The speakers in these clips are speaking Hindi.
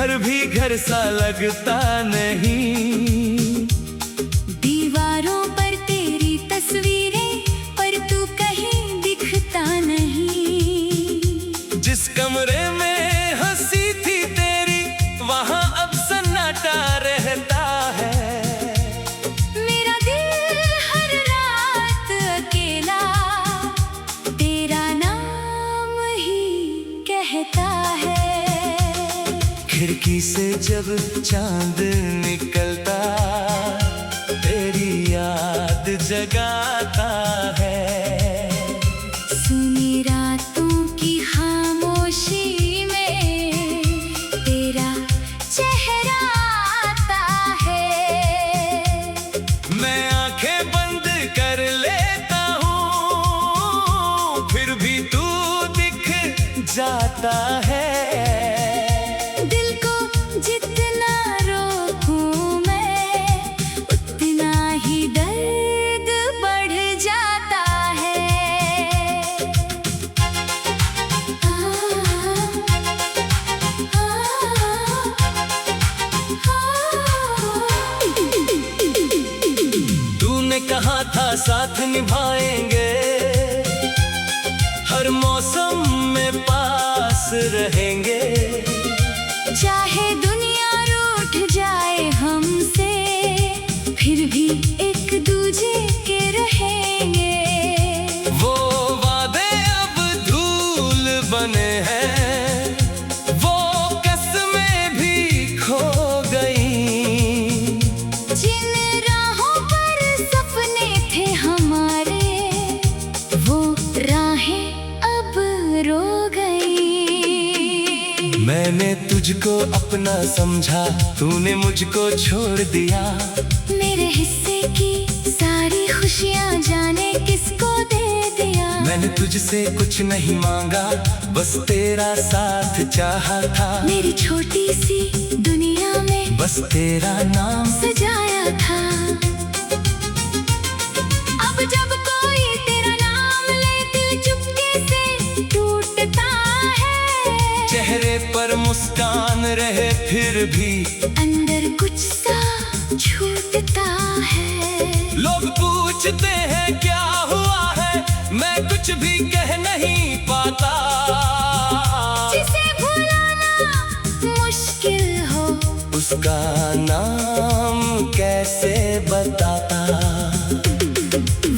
घर भी घर सा लगता नहीं। दीवारों पर तेरी तस्वीरें, पर तू कहीं दिखता नहीं। जिस कमरे में हंसी थी तेरी, वहां अब सन्नाटा रहता है। मेरा दिल हर रात अकेला तेरा नाम ही कहता है। खिड़की से जब चांद निकलता, तेरी याद जगाता है। सुनी रातों की खामोशी में तेरा चेहरा आता है। मैं आंखें बंद कर लेता हूँ, फिर भी तू दिख जाता है। जितना रोकूं मैं, उतना ही दर्द बढ़ जाता है। तूने कहा था साथ निभाएंगे, हर मौसम में पास रहेंगे। चाहे दुनिया रूठ जाए हमसे, फिर भी एक दूजे के रहेंगे। वो वादे अब धूल बने हैं, वो कसमें भी खो गई। जिन राहों पर सपने थे हमारे, वो राहें अब रो गई। मैंने तुझको अपना समझा, तूने मुझको छोड़ दिया। मेरे हिस्से की सारी खुशियां जाने किसको दे दिया। मैंने तुझसे कुछ नहीं मांगा, बस तेरा साथ चाहा था। मेरी छोटी सी दुनिया में बस तेरा नाम सजाया था। अब जब कोई तेरा नाम ले, दिल चुपके से टूटता है। चेहरे पर मुस्कान रहे, फिर भी अंदर कुछ सा छूटता है। लोग पूछते हैं क्या हुआ है, मैं कुछ भी कह नहीं पाता। जिसे भुलाना मुश्किल हो, उसका नाम कैसे बताता।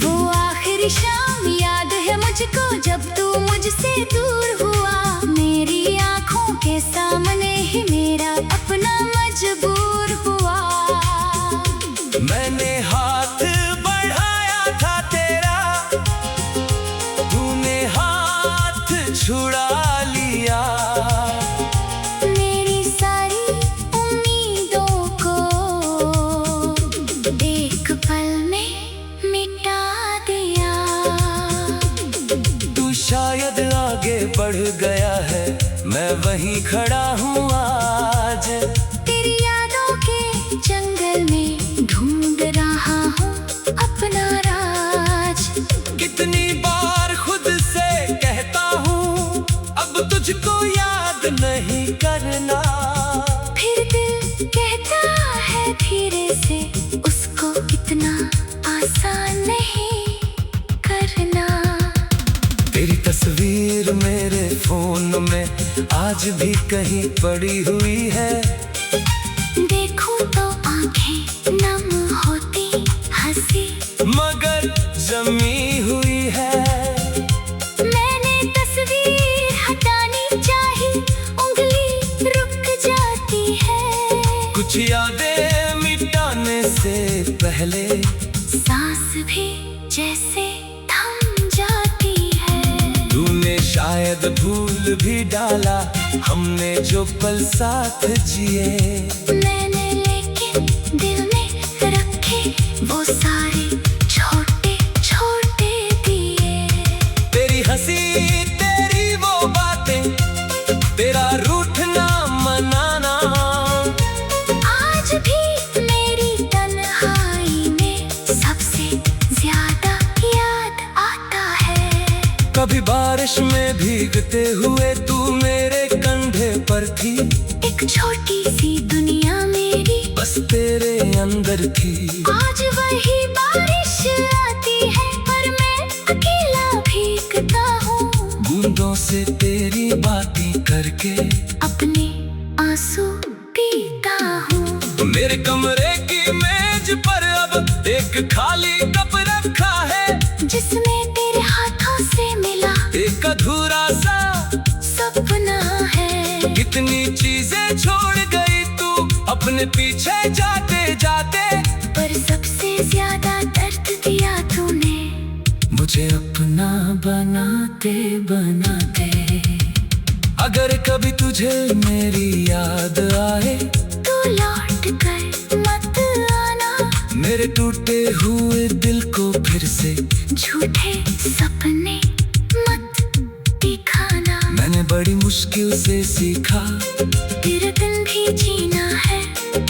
वो आखिरी शाम याद है मुझको, जब तू मुझसे दूर हुआ। मेरी आंखों के सामने ही मेरा अपना मजबूर हुआ। मैंने हाथ बढ़ाया था तेरा, तूने हाथ छुड़ा लिया। मेरी सारी उम्मीदों को एक पल में मिटा दिया। तू शायद आगे बढ़ गया है, मैं वहीं खड़ा हूँ आज। तेरी यादों के जंगल में ढूंढ रहा हूँ अपना राज। कितनी बार खुद से कहता हूँ, अब तुझको याद नहीं करना। फिर दिल कहता है धीरे से, उसको इतना आसान नहीं करना। तेरी तस्वीर मेरे फोन में आज भी कहीं पड़ी हुई है। देखूं तो आंखें नम होती हंसी, मगर जमी हुई है। मैंने तस्वीर हटानी चाही, उंगली रुक जाती है। कुछ यादें मिटाने से पहले सांस भी जैसे थम जाती है। तूने शायद भूल भी डाला, हमने जो पल साथ जिए। मैंने लेकिन दिल में रखे वो सारे छोटे छोटे दिए। तेरी हंसी, तेरी वो बातें, तेरा रूठना मनाना, आज भी मेरी तन्हाई में सबसे ज्यादा याद आता है। कभी बारिश में भीगते हुए तू मेरे कंधे पर थी। एक एक छोटी सी दुनिया मेरी बस तेरे अंदर थी। आज वही बारिश आती है पर मैं अकेला भीगता हूँ। बूंदों से तेरी बातें करके अपने आंसू पीता हूँ। मेरे कमरे की मेज पर अब एक खाली कप रखा है, जिसमें तेरे हाथों से मिला एक अधूरा सा सपना है। कितनी चीजें छोड़ गई तू अपने पीछे जाते जाते, पर सबसे ज्यादा दर्द दिया तूने मुझे अपना बनाते बनाते। अगर कभी तुझे मेरी याद आए तू लौट कर मत आना। मेरे टूटे हुए दिल को फिर से झूठे सपने मत दिखाना। मैंने बड़ी मुश्किल से सीखा तेरे बिन भी जीना है।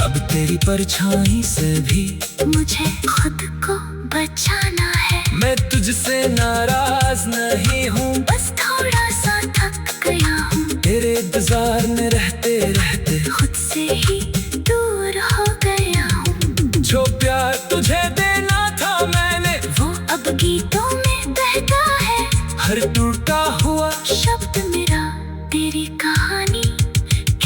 अब तेरी परछाई से भी मुझे खुद को बचाना है। मैं तुझसे नाराज नहीं हूँ, बस थोड़ा सा थक गया हूँ। तेरे इंतजार में रहते रहते खुद से ही दूर हो गया हूँ। जो प्यार तुझे देना था मैंने वो अब गीतों में बहता है। हर टूटा हुआ शब्द मेरा तेरी कहानी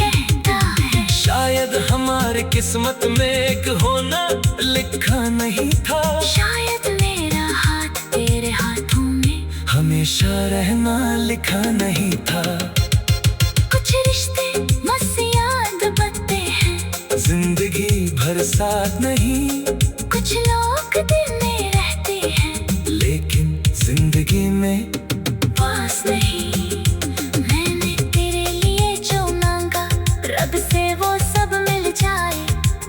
कहता है। शायद हमारे किस्मत में एक होना लिखा नहीं था। शायद मेरा हाथ तेरे हाथों में हमेशा रहना लिखा नहीं था। कुछ रिश्ते बस याद बनते हैं, जिंदगी भर साथ नहीं। कुछ लोग दिल में रहते हैं, लेकिन जिंदगी में पास नहीं। मैंने तेरे लिए जो मांगा रब से वो सब मिल जाए।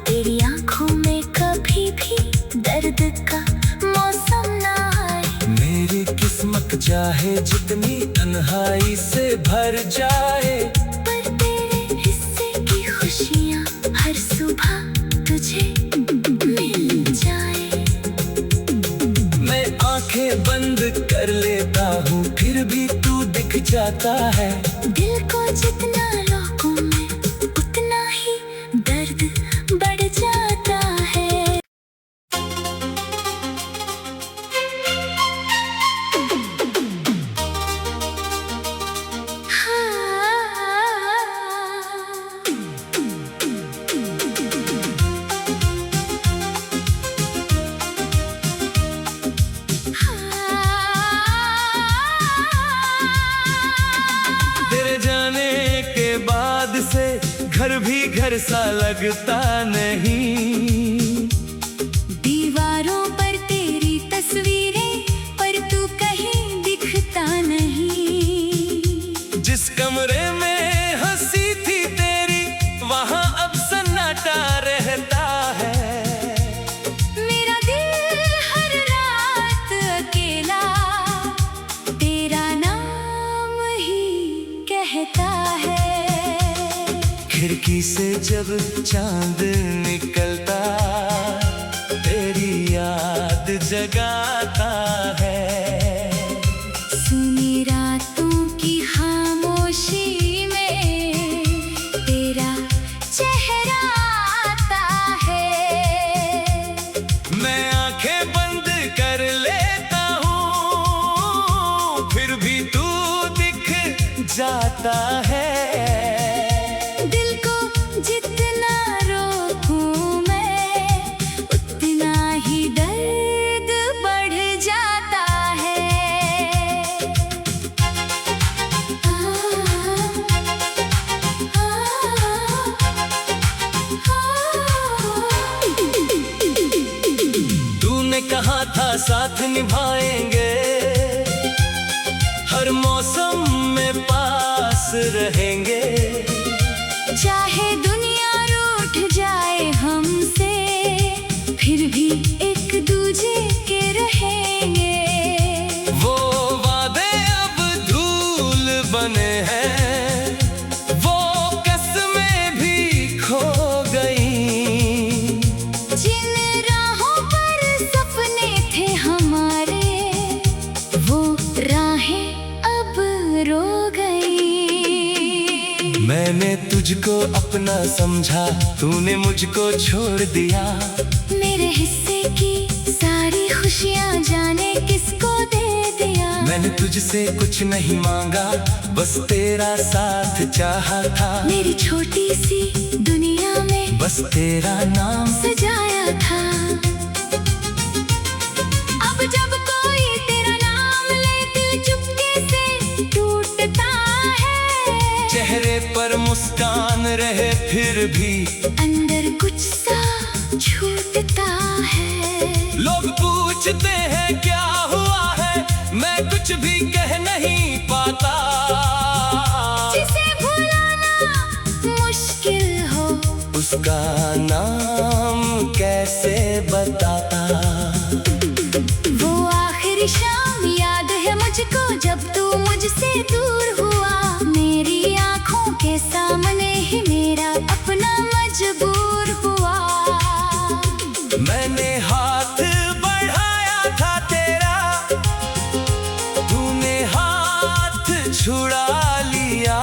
तेरी आंखों में कभी भी दर्द का मौसम ना आए। मेरी किस्मत चाहे जितनी तन्हाई से भर जाए, पर तेरे हिस्से की खुशियाँ हर सुबह तुझे मिल जाए। मैं आंखें बंद कर लेता हूँ फिर भी तू दिख जाता है। दिल को जितना रोकूं मैं उतना ही दर्द बढ़ जाता है। तेरे जाने के बाद से घर भी घर सा लगता नहीं। दीवारों पर तेरी तस्वीरें पर तू कहीं दिखता नहीं। जिस कमरे में हंसी थी तेरी वहाँ अब सन्नाटा रहता है। मेरा दिल हर रात अकेला तेरा नाम ही कहता है। खिड़की से जब चांद निकलता तेरी याद जगाता है। सुनी रातों की खामोशी में तेरा चेहरा आता है। मैं आंखें बंद कर लेता हूँ फिर भी तू दिख जाता है। दिल को जितना रोकूं मैं उतना ही दर्द बढ़ जाता है। तूने कहा था साथ निभाएंगे, हर मौसम में पास रहेंगे। चाहे दुनिया रूठ जाए हमसे फिर भी एक दूजे के रहेंगे। वो वादे अब धूल बने हैं, वो कसमें भी खो गई। जिन राहों पर सपने थे हमारे वो राहें अब रो गई। मैंने मैंने तुझको अपना समझा, तूने मुझको छोड़ दिया। मेरे हिस्से की सारी खुशियाँ जाने किसको दे दिया। मैंने तुझसे कुछ नहीं मांगा, बस तेरा साथ चाहा था। मेरी छोटी सी दुनिया में बस तेरा नाम सजाया था। अब जब कोई तेरा नाम ले दिल चुपके से टूटता है। चेहरे पर मुस्कान रहे फिर भी अंदर कुछ सा छूटता है। लोग पूछते हैं क्या हुआ है, मैं कुछ भी कह नहीं पाता। जिसे भुलाना मुश्किल हो उसका नाम कैसे बताता। वो आखिरी शाम याद है मुझको जब तू मुझसे दूर हुआ। मेरी आंखों के सामने ही मेरा अपना मजबूर हुआ। मैंने हाथ बढ़ाया था तेरा, तूने हाथ छुड़ा लिया।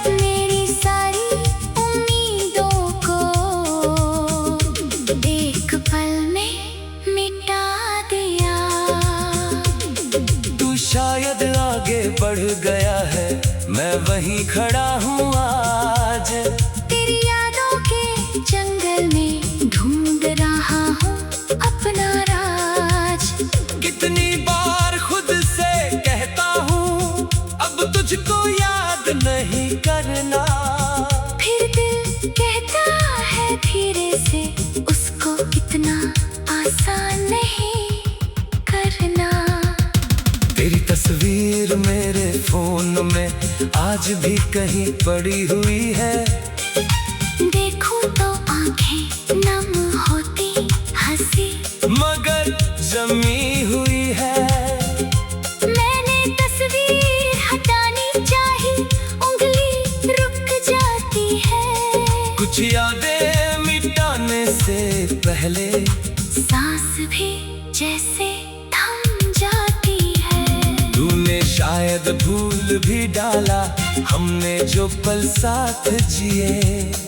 मेरी सारी उम्मीदों को एक पल में मिटा दिया। तू शायद आगे बढ़ गया है, मैं वहीं खड़ा हूँ आज। तेरी यादों के जंगल में ढूंढ रहा हूँ अपना राज। कितनी बार खुद से कहता हूँ अब तुझको याद नहीं करना। फिर दिल कहता है धीरे से उसको इतना आसान नहीं करना। तेरी तस्वीर मेरे फोन में आज भी कहीं पड़ी हुई है। देखूं तो आंखें नम होती हंसी मगर जमी हुई है। मैंने तस्वीर हटानी चाही, उंगली रुक जाती है। कुछ यादें मिटाने से पहले सांस भी जैसे थम जाती है। तूने शायद भूल भी डाला हमने जो पल साथ जिए।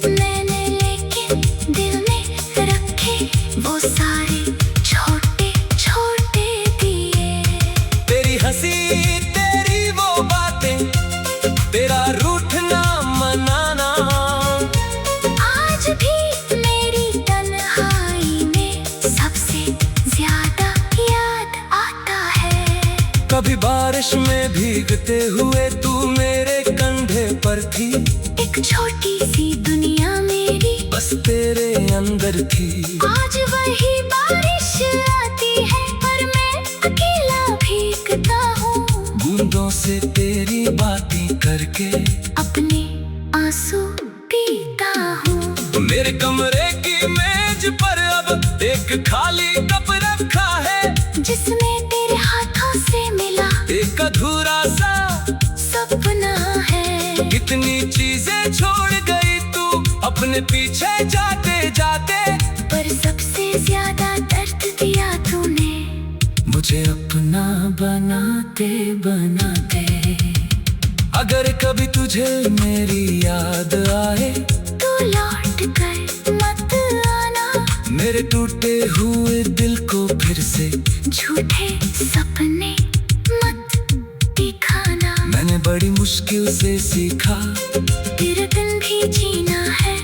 मैंने लेकिन दिल में रखे वो सारे छोटे छोटे दिए। तेरी हंसी तेरी वो बातें, तेरा रूठना मनाना। आज भी मेरी तन्हाई में सबसे ज्यादा याद आता है। कभी बारिश में भीगते हुए तू मेरे कंधे पर थी। एक छोटी सी दुनिया मेरी बस तेरे अंदर थी। आज वही बारिश आती है पर मैं अकेला भीगता हूँ। बूंदों से तेरी बातें करके अपने आंसू पीता हूँ। मेरे कमरे की मेज पर अब एक खाली कप रखा है, जिसमें तेरे हाथों से मिला एक अधूरा सा सपना है। कितनी चीजें छोड़ गई तू अपने पीछे जाते जाते। पर सबसे ज्यादा दर्द दिया तूने मुझे अपना बनाते बनाते। अगर कभी तुझे मेरी याद आए तू लौट कर मत आना। मेरे टूटे हुए दिल को फिर से झूठे सपने मत दिखाना। मैंने बड़ी मुश्किल से सीखा तेरा दिन भी जीना है।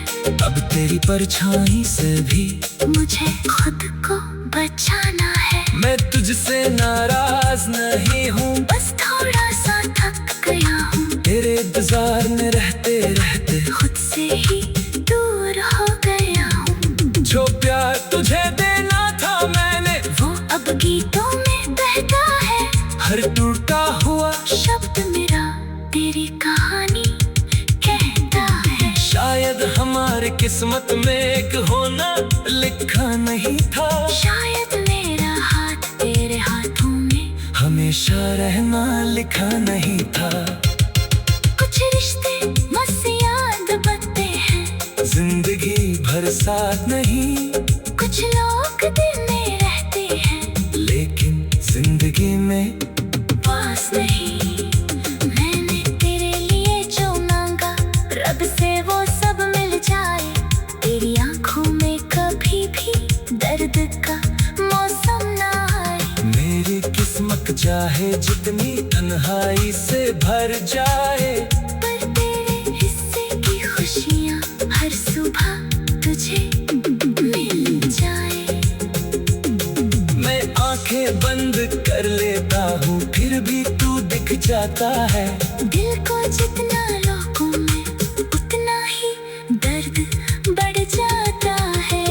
अब तेरी परछाई से भी मुझे खुद को बचाना है। मैं तुझसे नाराज नहीं हूँ, बस थोड़ा सा थक गया हूँ। तेरे इंतजार में रहते रहते खुद से ही दूर हो गया हूँ। जो प्यार तुझे देना था मैंने वो अब गीतों में बहता है। हर टूटा हुआ शब्द मेरा तेरी कहानी कहता है। शायद हमारे किस्मत में एक होना लिखा नहीं था। शायद मेरा हाथ तेरे हाथों में हमेशा रहना लिखा नहीं था। कुछ रिश्ते बस याद बनते हैं, जिंदगी भर साथ नहीं। कुछ लोग दिल में रहते हैं लेकिन जिंदगी में पास नहीं। मैंने तेरे लिए जो मांगा चाहे जितनी तन्हाई से भर जाए, पर तेरे हिस्से की खुशियाँ हर सुबह तुझे मिल जाए। मैं आंखें बंद कर लेता हूँ फिर भी तू दिख जाता है। दिल को जितना रोकूं मैं उतना ही दर्द बढ़ जाता है।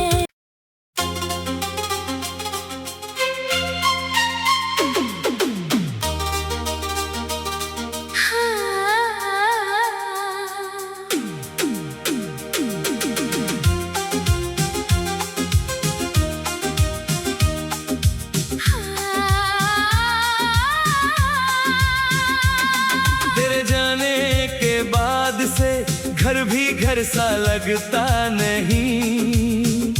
तेरे जाने के बाद से घर भी घर सा लगता नहीं।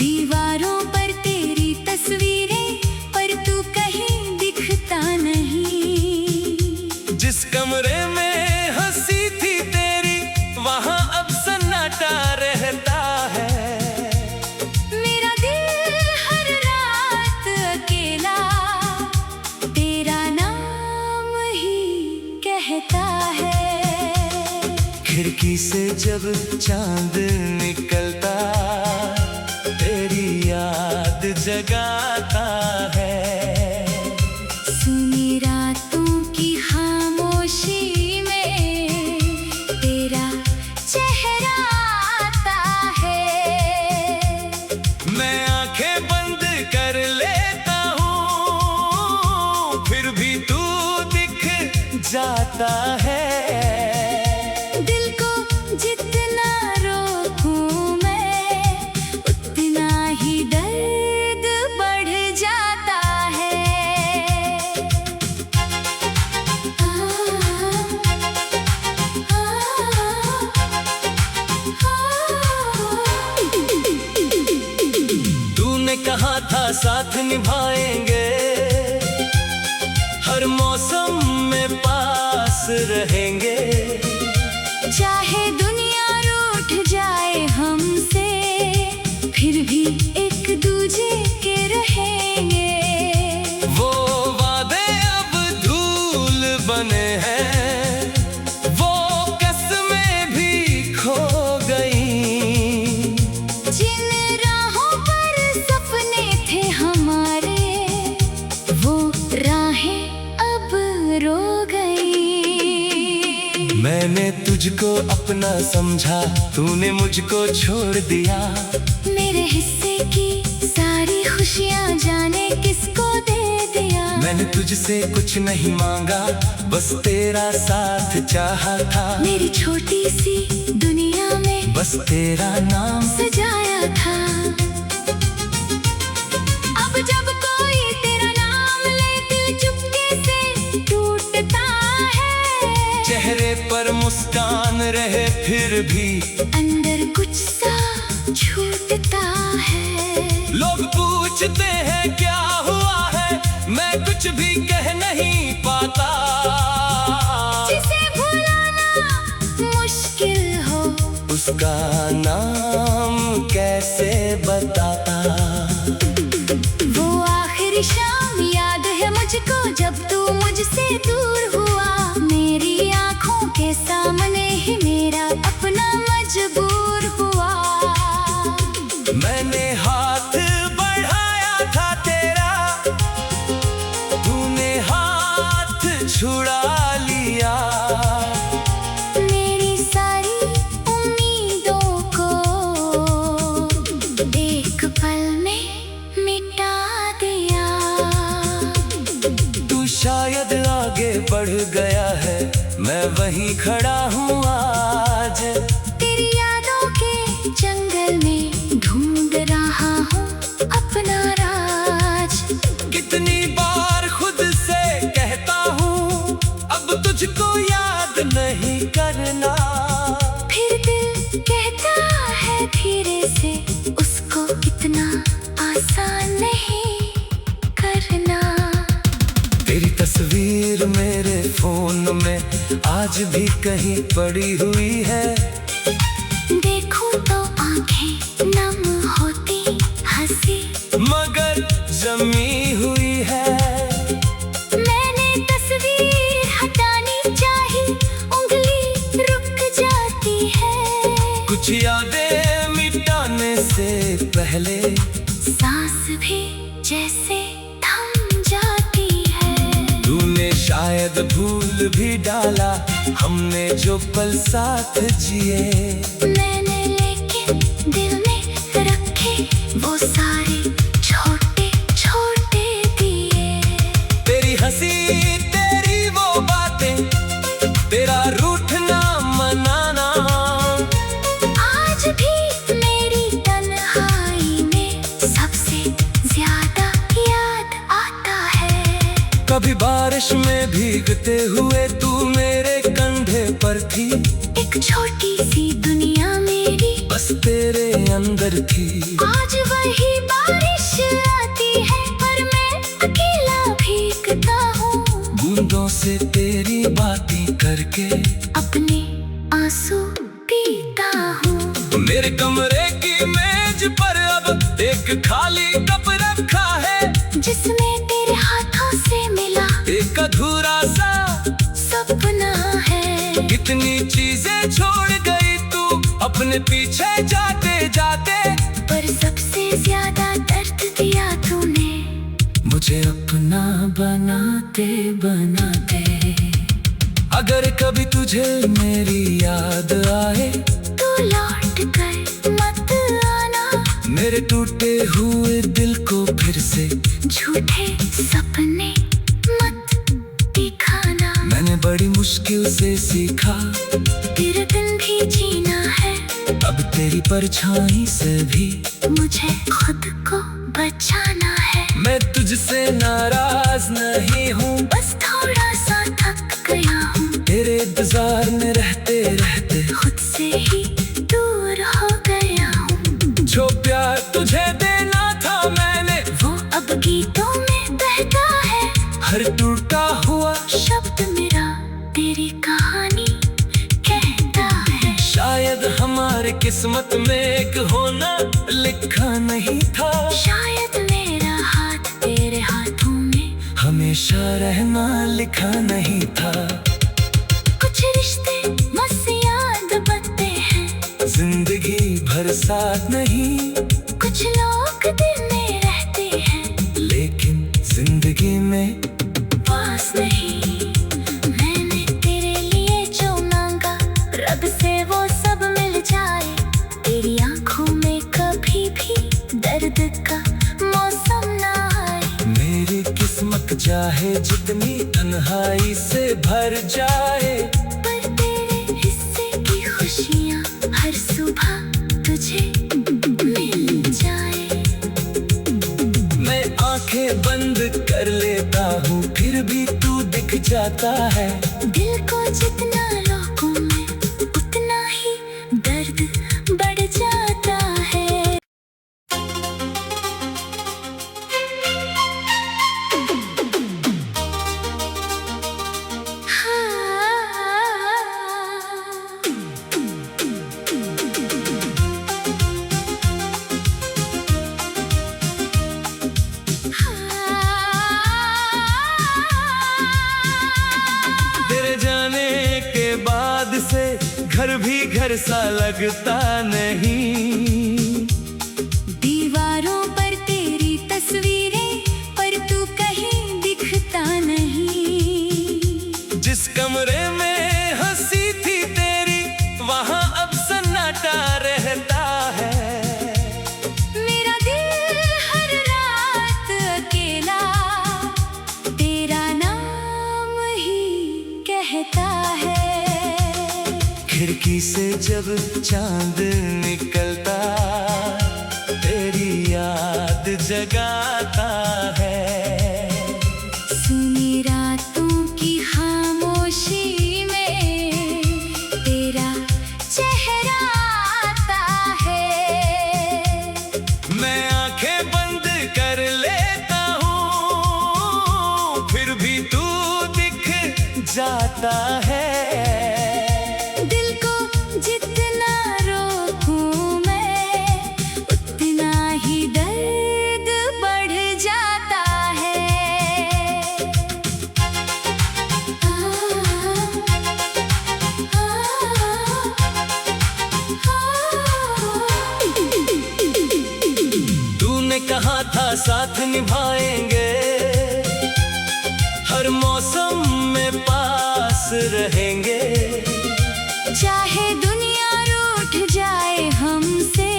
दीवारों पर तेरी तस्वीरें पर तू कहीं दिखता नहीं। जिस कमरे में हंसी थी तेरी वहां अब सन्नाटा रहता है। मेरा दिल हर रात अकेला तेरा नाम ही कहता है। खिड़की से जब चांद निकलता तेरी याद जगाता है। सुनी रातों की खामोशी में तेरा चेहरा आता है। मैं आंखें बंद कर लेता हूँ फिर भी तू दिख जाता है। दिल को जितना रोकूं मैं उतना ही दर्द बढ़ जाता है। तूने कहा था साथ निभाएंगे, हर मौसम में पास रहेंगे। चाहे दुनिया रूठ जाए हमसे फिर भी एक दूजे के रहेंगे। वो वादे अब धूल बने हैं, वो कसमें भी खो गई। जिन राहों पर सपने थे हमारे वो राहें अब रो गई। मैंने तुझको अपना समझा तूने मुझको छोड़ दिया। मेरे हिस्से की सारी खुशियाँ जाने किसको दे दिया। मैंने तुझसे कुछ नहीं मांगा बस तेरा साथ चाहा था। मेरी छोटी सी दुनिया में बस तेरा नाम सजाया था। अब जब कोई तेरा नाम ले दिल चुपके से टूटता है। चेहरे पर मुस्कान रहे फिर भी अंदर कुछ सा छूटता है। लोग पूछते हैं क्या हुआ है, मैं कुछ भी कह नहीं पाता। जिसे भुलाना मुश्किल हो उसका नाम कैसे बताता। वो आखिरी शाम याद है मुझको जब तू मुझसे दूर हुआ। मेरी आंखों के सामने ही मेरा अपना मजबूर हुआ। मैंने हाथ बढ़ाया था तेरा, तूने हाथ छुड़ा लिया। मेरी सारी उम्मीदों को एक पल में मिटा दिया। तू शायद आगे बढ़ गया है, मैं वहीं खड़ा हूँ आज। तेरी यादों के जंगल में ढूंढ रहा हूँ अपना राज। कितनी बार खुद से कहता हूँ अब तुझको याद नहीं करना। फिर दिल कहता है धीरे से उसको इतना आसान नहीं करना। तेरी तस्वीर मेरे फोन में आज भी कहीं पड़ी हुई है। देखूं तो आंखें नम होती हंसी मगर जमी हुई है। भी जैसे थम जाती है। तूने शायद भूल भी डाला हमने जो पल साथ जिए। मैंने लेकिन दिल में रखे वो सारे छोटे छोटे दिए। तेरी हंसी तेरी वो बातें, तेरा रूठना मनाना, आज भी मेरी तन्हाई में सबसे ज्यादा याद आता है। कभी बारिश में भीगते हुए तू मेरे कंधे पर थी। एक छोटी सी दुनिया मेरी बस तेरे अंदर थी। आज वही बारिश आती है पर मैं अकेला भीगता हूँ। बूंदों से तेरी बातें करके अपने आंसू पीता हूँ। मेरे कमरे की मेज पर अब एक खाली कप रखा है, जिसमें तेरे हाथों से मिला एक अधूरा सा सपना है। कितनी चीजें छोड़ गई तू अपने पीछे जाते जाते, पर सबसे ज्यादा दर्द दिया तूने मुझे अपना बनाते बनाते। अगर कभी तुझे मेरी याद आए तू लौट कर मत आना। मेरे टूटे हुए दिल को फिर से झूठे सपने मत दिखाना। मैंने बड़ी मुश्किल से सीखा तेरे दिन भी जीना है। अब तेरी परछाई से भी मुझे खुद को बचाना है। मैं तुझसे नाराज नहीं हूँ, बस थोड़ा सा थक गया हूँ। तेरे इंतजार में रहते रहते खुद से ही दूर हो गया हूँ। जो प्यार तुझे देना था मैंने वो अब गीतों में बहता है। हर टूटा हुआ शब्द मेरा तेरी कहानी कहता है। शायद हमारे किस्मत में एक होना लिखा नहीं था। शायद मेरा हाथ तेरे हाथों में हमेशा रहना लिखा नहीं था। कुछ रिश्ते बस याद बनते हैं, जिंदगी भर साथ नहीं। कुछ लोग दिल में रहते हैं लेकिन जिंदगी में पास नहीं। मैंने तेरे लिए जो मांगा रब से वो सब मिल जाए। तेरी आंखों में कभी भी दर्द का मौसम ना आए। मेरी किस्मत चाहे जितनी तन्हाई से भर जाए, पर तेरे हिस्से की खुशियाँ हर सुबह तुझे मिल जाए। मैं आंखें बंद कर लेता हूँ फिर भी तू दिख जाता है। दिल को जितना रोकूं मैं उतना ही दर्द बढ़ जाता है। तेरे जाने के बाद से घर भी घर सा लगता नहीं। दीवारों पर तेरी तस्वीरें पर तू कहीं दिखता नहीं। जिस कमरे में हंसी थी तेरी वहाँ अब सन्नाटा रहता है। मेरा दिल हर रात अकेला तेरा नाम ही कहता है। खिड़की से जब चांद निकलता तेरी याद जगाता है। सुनी रातों की खामोशी में तेरा चेहरा आता है। मैं आंखें बंद कर लेता हूँ फिर भी तू दिख जाता है। दिल को जितना रोकूं मैं उतना ही दर्द बढ़ जाता है। तूने कहा हाँ साथ निभाएंगे, हर मौसम में पास रहेंगे। चाहे दुनिया रूठ जाए हमसे,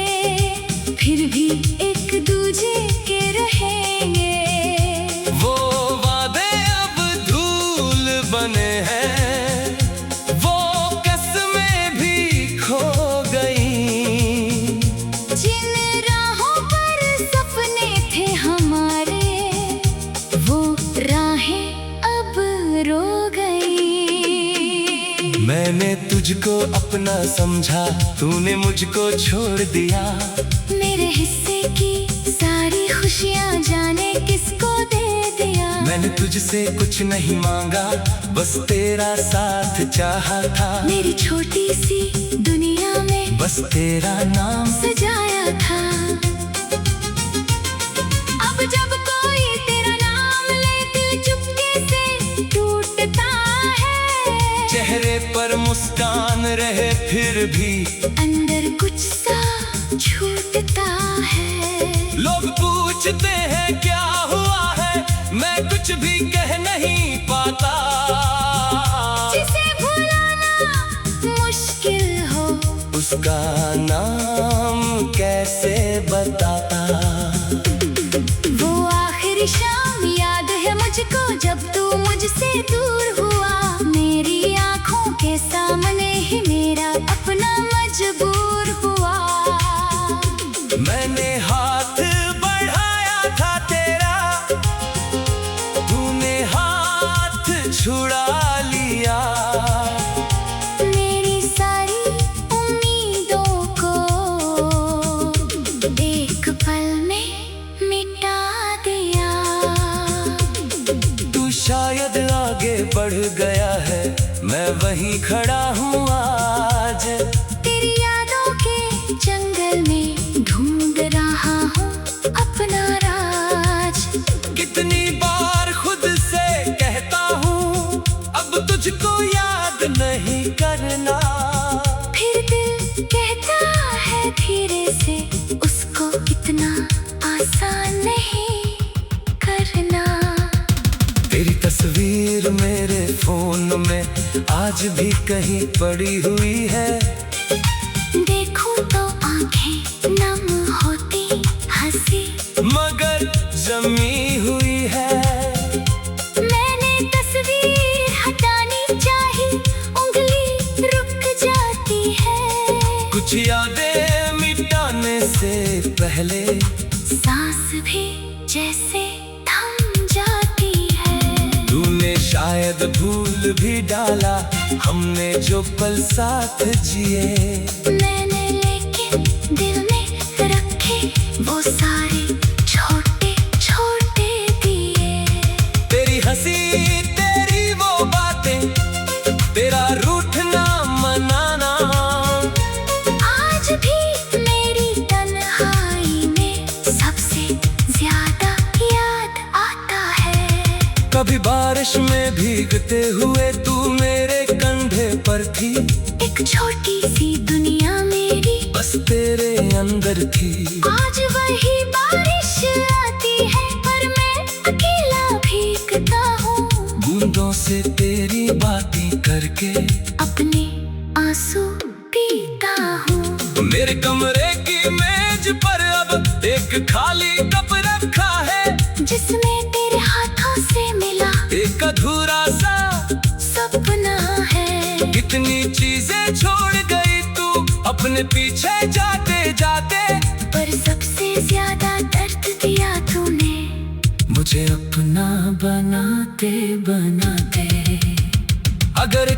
फिर भी एक दूजे के रहेंगे। वो वादे अब धूल बने हैं, वो कसमें भी खो गई। जिन राहों पर सपने थे हमारे, वो राहें अब रो गई। मैंने तुझको अपना समझा, तूने मुझको छोड़ दिया। मेरे हिस्से की सारी खुशियाँ जाने किसको दे दिया। मैंने तुझसे कुछ नहीं मांगा, बस तेरा साथ चाहा था। मेरी छोटी सी दुनिया में बस तेरा नाम सजाया था। अब जब कोई तेरा नाम ले, दिल चुपके से टूटता है। चेहरे पर मुस्कान रहे फिर भी अंदर कुछ सा छूटता है। लोग पूछते हैं क्या हुआ है, मैं कुछ भी कह नहीं पाता। जिसे भुलाना मुश्किल हो, उसका नाम कैसे बताता। वो आखिरी शाम याद है मुझको, जब तू मुझसे दूर हुआ। मेरी आंखों के सामने ही मेरा अपना मजबूर हुआ। मैंने हाथ बढ़ाया था तेरा, तूने हाथ छुड़ा लिया। मेरी सारी उम्मीदों को एक पल में मिटा दिया। तू शायद आगे बढ़ गया है, मैं वहीं खड़ा हूँ आज। तेरी यादों के जंगल में ढूंढ रहा हूँ अपना राज। कितनी बार खुद से कहता हूँ, अब तुझको याद नहीं करना। फिर दिल कहता है धीरे से, उसको इतना आसान नहीं करना। तेरी तस्वीर मेरे फोन में आज भी कहीं पड़ी हुई है। देखूं तो आंखें नम होती हंसी, मगर जमी हुई है। मैंने तस्वीर हटानी चाही, उंगली रुक जाती है। कुछ यादें मिटाने से पहले सांस भी जैसे थम जाती है। तूने शायद भूल भी डाला, हमने जो पल साथ जिए। मैंने लेकिन दिल में रखे वो सारे छोटे छोटे दिए। तेरी हंसी, तेरी वो बातें, तेरा रूठना मनाना, आज भी मेरी तन्हाई में सबसे ज्यादा याद आता है। कभी बारिश में भीगते हुए तू मेरे कंधे पर थी। एक छोटी सी दुनिया मेरी बस तेरे अंदर थी। आज वही बारिश आती है, पर मैं अकेला भीगता हूँ। बूंदों से तेरी बातें करके अपने आंसू पीता हूँ। मेरे कमरे की मेज पर अब एक खाली कप रखा है, जिसमें तेरे हाथों से मिला एक अधूरा सा सपना है। कितनी चीजें छोड़ गई तू अपने पीछे जाते जाते, पर सबसे ज्यादा दर्द दिया तूने मुझे अपना बनाते बनाते। अगर